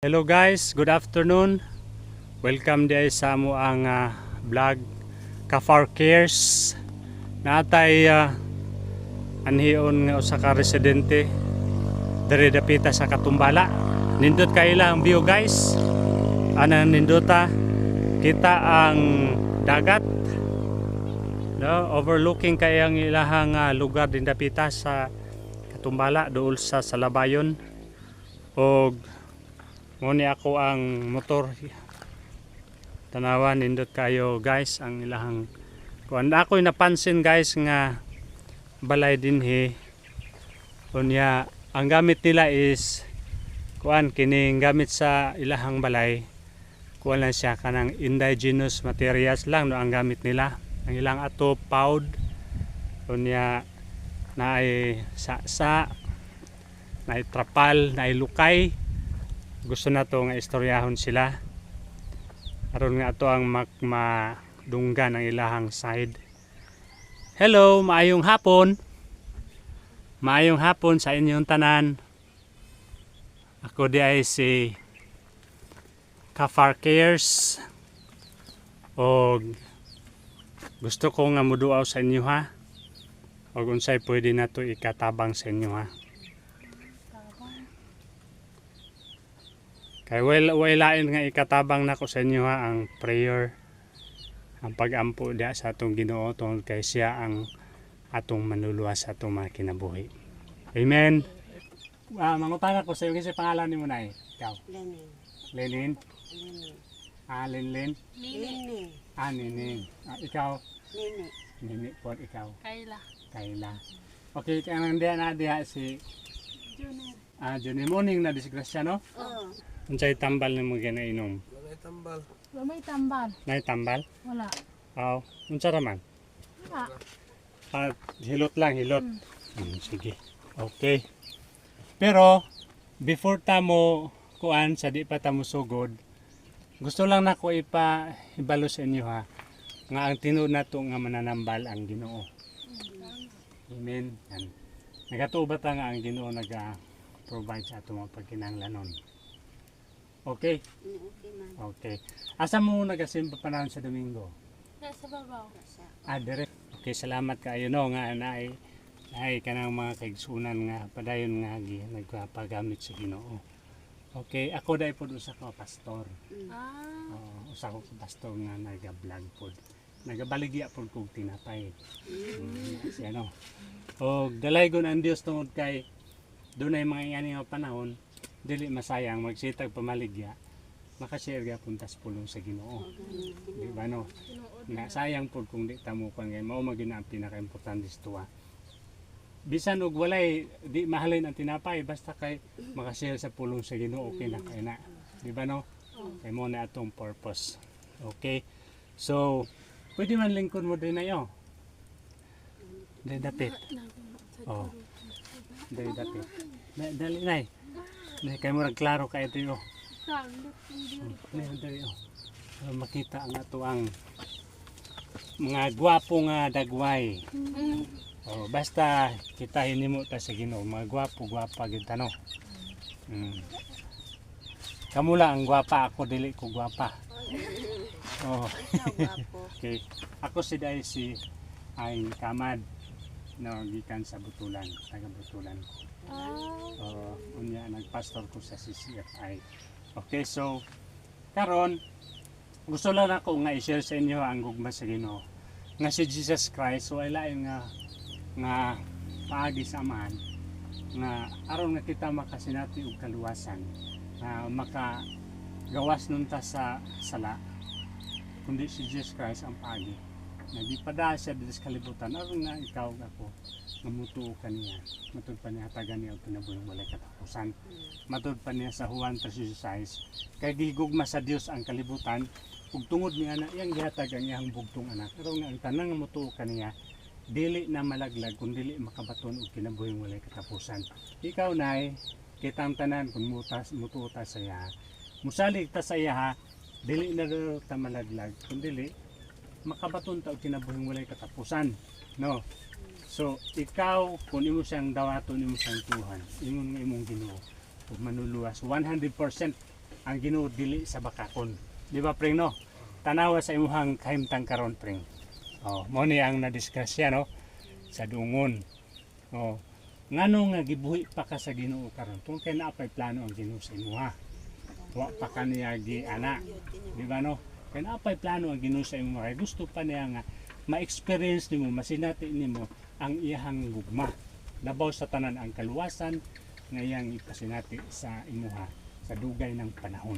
Hello guys, good afternoon. Welcome di sa amo ang vlog Kafar Cares. Natay anhion nga usa ka residente diri dapita sa Katumbala. Nindot kaila ang view guys. Anang nindota kita ang dagat. No, overlooking kay ang ilahang lugar din dapita sa Katumbala dool sa Salabayon. Og muni ako ang motor tanawan nindot kayo guys ang ilahang kuan. Ako'y napansin guys nga balay dinhi unya ang gamit nila is kuan kining gamit sa ilahang balay kuan lang siya kanang indigenous materials lang no ang gamit nila. Ang ilang ato powd unya naay sa naay trapal naay lukay. Gusto na to nga istoryahon sila aron nga ato ang madunggan ang ilahang side. Hello, maayong hapon. Maayong hapon sa inyong tanan. Ako di ay si Kafar Cares og gusto ko nga muduaw sa inyo ha og unsay pwede na to ikatabang sa inyo ha. Kay wailain nga ikatabang nako sa inyo ha ang prayer, ang pag-ampo diha sa atong Ginoo tungod kay siya ang atong manluluwas sa atong mga kinabuhi. Amen. Mangutana ko sa iyo kasi pangalan nimo nay. Ikaw. Lenin. Lenin. Lenin. Lenlen. Lenin. Ninin. Ikaw. Lenin. Nini po ikaw. Kayla. Kayla. Okay, kanang diha na diha si Junior. Johnny morning na disgrasya no? Oh. Unsay tambal nimo ginainom? May tambal. Nay tambal? Wala. Aw, unsa ra man? Wala. Hilot lang, hilot. Sige. Okay. Pero, before tamo kuan sa di pa tamo sugod, gusto lang nako ibalo sa inyo ha, nga ang tinuod nato nga mananambal ang Ginoo. Amen. Yan. Nagatuo ta nga ang Ginoo provide sa ato mga pagkinahanglanon. Okay? Okay man. Okay. Asa mo nagasimba panahon sa Domingo? Nasa babaw. Direct. Okay, salamat kayo no nga ay kanang mga kaigsunan nga padayon nga nagpagamit sa Ginoo. Okay, ako dai pod usa ka pastor. Usa ko ka pastor nga naga-vlog pod. Nagabaligya pod kog tinapay. Siya no. Og dalaygon ang Dios tungod kay dunay mga ingani nga panahon dili masayang magsitag pamaligya makashare gyapon tas pulong sa Ginoo. Di ba no? Nga sayang pod kung di ta mo kan kay mao magina ang pinaka-importante dito ha. Bisan og walay di mahalin ang tinapay basta kay makashare sa pulong sa Ginoo okay na kay na. Di ba no? Kay mo na atong purpose. Okay. So, pwede man lingkod mo din ayo. Dili dapit. Oh. Dili dapit. Dali nay. Nay kay mo klaro kay ito yo. Dali oh. Makita ang ato ang mga gwapo nga dagway. Oh, basta kita hinimo ta sa Ginoo, mga gwapo-gwapa gid ta no. Kamula ang gwapa, ako dili ko gwapa. Oh. Okay. Ako si ay Kamad no gikan sa Butulan, taga Butulan. Unya nagpastor ko sa CCFI. Okay, so karon gusto lang ako nga i-share sa inyo ang gugma sa Ginoo. Nga si Jesus Christ so ay lain nga paagi sa Amahan nga aron nga kita makasinati og kaluwasan nga makagawas nun ta sa sala kundi si Jesus Christ ang paagi na di pada siya dito sa kalibutan aron nga ikaw ako mamutuo kaniya matud pa niya hatagan niya og kinabuhing walay katapusan matud pa niya sa Juan 3:16 kay gihigugma sa Dios ang kalibutan ug tungod niya na iyang gihatag ang iyang bugtong anak aron nga ang tanang nga mutuo kaniya dili na malaglag kung dili makabaton og kinabuhing walay katapusan. Ikaw nay kitang tanan kung mutuo ta sa iya musalig ta sa iya ha dili na ta malaglag kung dili makabaton ta og kinabuhing walay katapusan no. So ikaw kung imo siyang dawaton imo siyang tuhan imong Ginoo ug manluluwas 100% ang Ginoo dili sa bakakon. Di ba pring no? Tanawa sa imuhang kahimtang karon pring. Oh, mo ni ang nadiskusya no sa dungon. Oh, ngano nga gibuhi pa ka sa Ginoo karon? Kung kay naapay plano ang Ginoo sa imuha. Wa pa ka niya ana. Di ba no? Kay naapay plano ang Ginoo sa imuha. Kay gusto pa niya nga ma-experience nimo, masinati nimo ang iyang gugma. Labaw sa tanan ang kaluwasan nga iyang ipasinati sa imuha sa dugay ng panahon.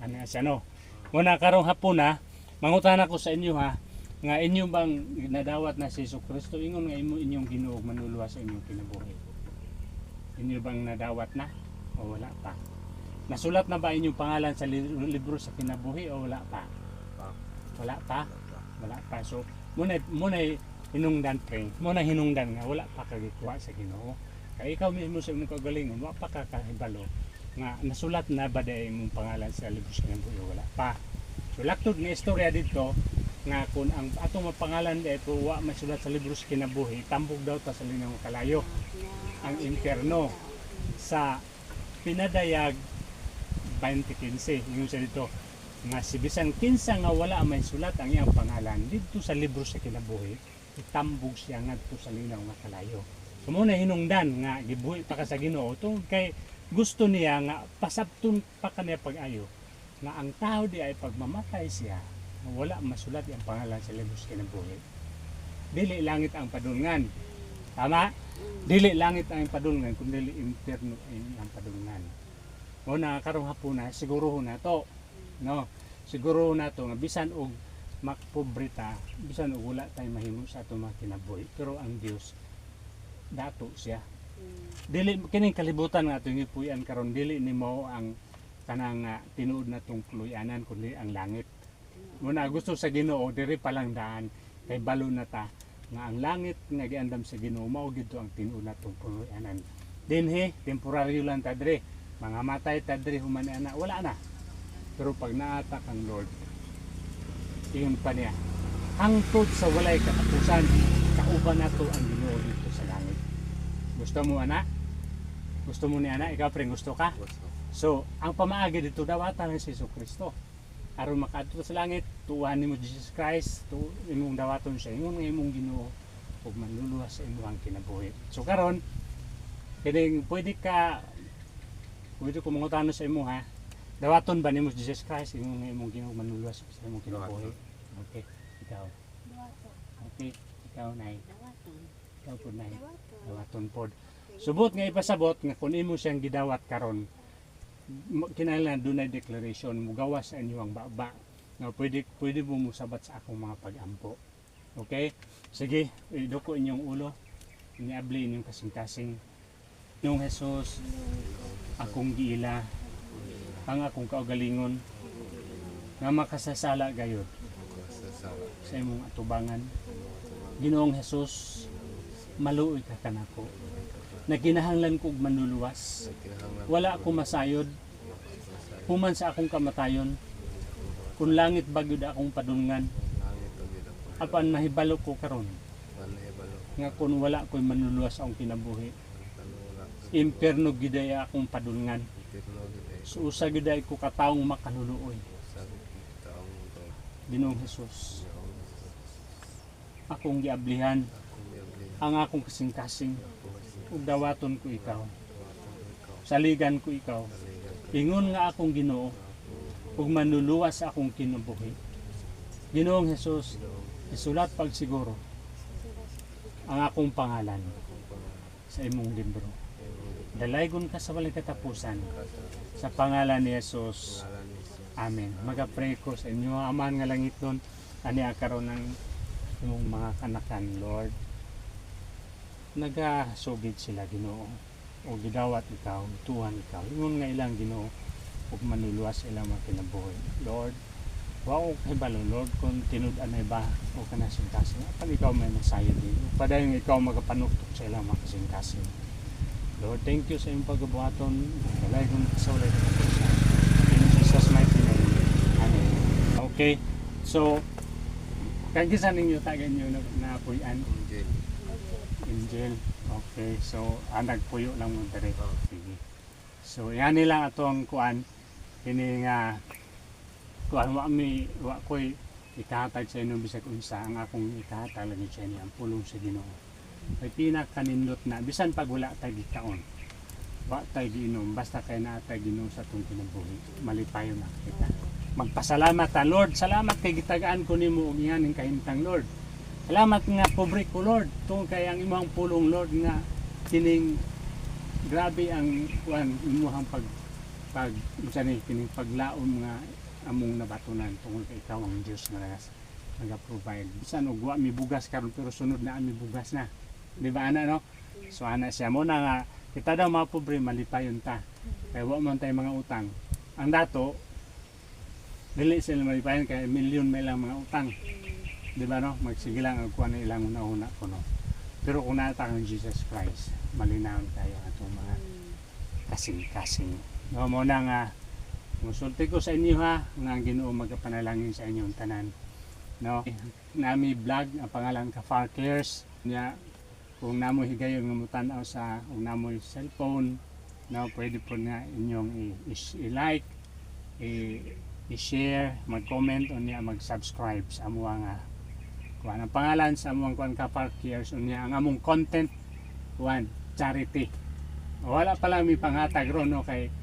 Ano siya no? Muna karong hapon na mangutan ako sa inyo ha nga inyo bang nadawat na si Jesucristo ingon nga inyong Ginoo manuluwas sa inyong kinabuhi. Inyo bang nadawat na o wala pa? Nasulat na ba inyong pangalan sa libro sa kinabuhi o wala pa? Wala pa? Wala pa. So muna hinungdan pre. Muna hinungdan nga wala pa kagikuha sa Ginoo. Kaya ikaw mismo sa imong kagalingon wa pa ka kahibalo nga nasulat na ba dahil imong pangalan sa libro sa kinabuhi o wala pa? So laktod nga istorya dito nga kung ang atong pangalan dito wa masulat sa libro sa kinabuhi, tambog daw ta sa linaw kalayo ang impierno sa pinadayag 20:15 yung sa dito nga si bisan kinsa nga wala may sulat ang iyang pangalan dito sa libro sa kinabuhi, itambog siya ngadto sa linaw nga kalayo. So muna hinungdan nga gibuhi pa ka sa Ginoo tungod kay gusto niya nga pasabton pa kaniya pag-ayo nga ang tao di ay pagmamatay siya wala masulat ang pangalan sa libro sa kinabuhi. Dili langit ang padulngan. Tama? Dili langit ang padulngan kundi impierno ang padulngan. O na karong hapon na siguro na to. No? Siguro na to nga bisan og makpobrita, bisan og wala tay mahimo sa atong mga kinabuhi, pero ang Dios dato siya. Dili kining kalibutan nga atong ipuy-an karon dili nimo ang kanang tinuod na tong puluyanan kundi ang langit. Muna gusto sa Ginoo diri pa lang daan kay balo na ta nga ang langit nga giandam sa Ginoo mao gid ang tinuod na tong puluyanan. Dinhi temporaryo lang ta diri, mga matay ta diri human ana wala na. Pero pag naatak ang Lord, iyon pa niya hangtod sa walay katapusan kauban nato ang Ginoo dito sa langit. Gusto mo ana? Gusto mo ni ana? Ikaw pre gusto ka? So ang pamaagi dito dawatan ni Jesucristo. Aron makaadto sa langit, tuwan nimo Jesus Christ, imong dawaton siya, ingon nga imong Ginoo ug manluluwas sa imong kinabuhi. So karon, kining pwede ko mangutano sa imo ha. Dawaton ba nimo Jesus Christ ingon nga imong Ginoo manluluwas sa imong kinabuhi? Okay, ikaw. Okay, ikaw nay. Ikaw pud nay. Dawaton pod. Subot nga ipasabot nga kun imo siyang gidawat karon, kinahanglan dunay declaration mugawas sa inyo ang baba nga pwede mo musabat sa akong mga pag-ampo. Okay? Sige, idoko inyong ulo, iniabli inyong kasing-kasing. Nung Jesus, akong giila, ang akong kaugalingon, nga makasasala gayod sa imong atubangan. Ginoong Jesus, maluoy ka kanako. Naginahanglan kog manluluwas. Wala akong masayod. Human sa akong kamatayon. Kung langit bagyod akong padulngan. Apan mahibalo ko karon. Nga kung wala ko'y manluluwas akong kinabuhi. Impierno giday akong padulngan. So usa giday ko kataong makaluluoy. Ginoong Jesus. Akong giablihan. Ang akong kasing-kasing. Ug dawaton ko ikaw. Saligan ko ikaw. Ingon nga akong Ginoo ug manluluwas akong kinabuhi. Ginoong Jesus, isulat pag siguro ang akong pangalan sa imong libro. Dalaygon ka sa walang katapusan sa pangalan ni Jesus. Amen. Magapray ko sa inyo, Aman nga langit doon, ani karon ng imong mga kanakan, Lord. Nagasugid sila Ginoo o gidawat ikaw, tuhan ikaw. Ingon nga ilang Ginoo ug manluluwas ilang mga kinabuhi. Lord, wow kay balo Lord kung tinud-anay ba o kana singkasing. Apan ikaw may masayod din. Padayon ikaw magapanuktok sa ilang mga kasing-kasing. Lord, thank you sa iyong pagbuhaton. Walay kong kasulay ka po sa in Jesus mighty name. Amen. Okay. So, kagisa ninyo tagay nyo na puyan. Angel. Okay. So, nagpuyo lang mo dire. Sige. So, yan nilang atong kuan kini nga kuan wa ko'y ikahatag sa inyo bisag unsa ang akong ikahatag lagi sa inyo ang pulong sa Ginoo. Ay pinakanindot na bisan pag wala tay gikaon. Wa tay giinom basta kay naa tay Ginoo sa atong kinabuhi. Malipayon na kita. Magpasalamat ta Lord, salamat kay gitagaan ko nimo og ihaning kahimtang Lord. Salamat nga pobre ko Lord, tungod kay ang imong pulong Lord nga kining grabe ang kuan imong pag unsa ni kining paglaom nga among nabatunan tungod kay ikaw ang Dios nga naga-provide. Bisan og wa mi bugas karon pero sunod na mi bugas na. Di ba ana no? So ana siya mo na nga kita daw mga pobre malipayon ta. Kay wa man tay mga utang. Ang dato dili sila malipayon kay milyon may lang mga utang. Di ba no? Magsige lang ang kuan ilang una-una ko no. Pero kung nata ang Jesus Christ, malinawon tayo atong mga kasing-kasing. No mo na nga musulti ko sa inyo ha, nga ang Ginoo magapanalangin sa inyong tanan. No? Nami vlog ang pangalan ka Far Cares. Nya kung namo higayon nga mutan-aw sa kung namo cellphone, no, pwede po nga inyong i-like, i-share, mag-comment o niya mag-subscribe sa among kuan ang pangalan sa among kuan ka Far Cares o niya ang among content kuan charity. Wala pa lang mi panghatag ron no kay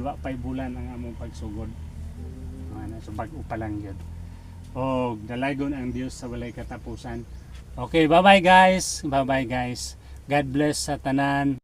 wa pay bulan ang among pagsugod. So bag-o pa lang yun. O dalaygon ang Dios sa walay katapusan. Okay, bye-bye guys. Bye-bye guys. God bless sa tanan.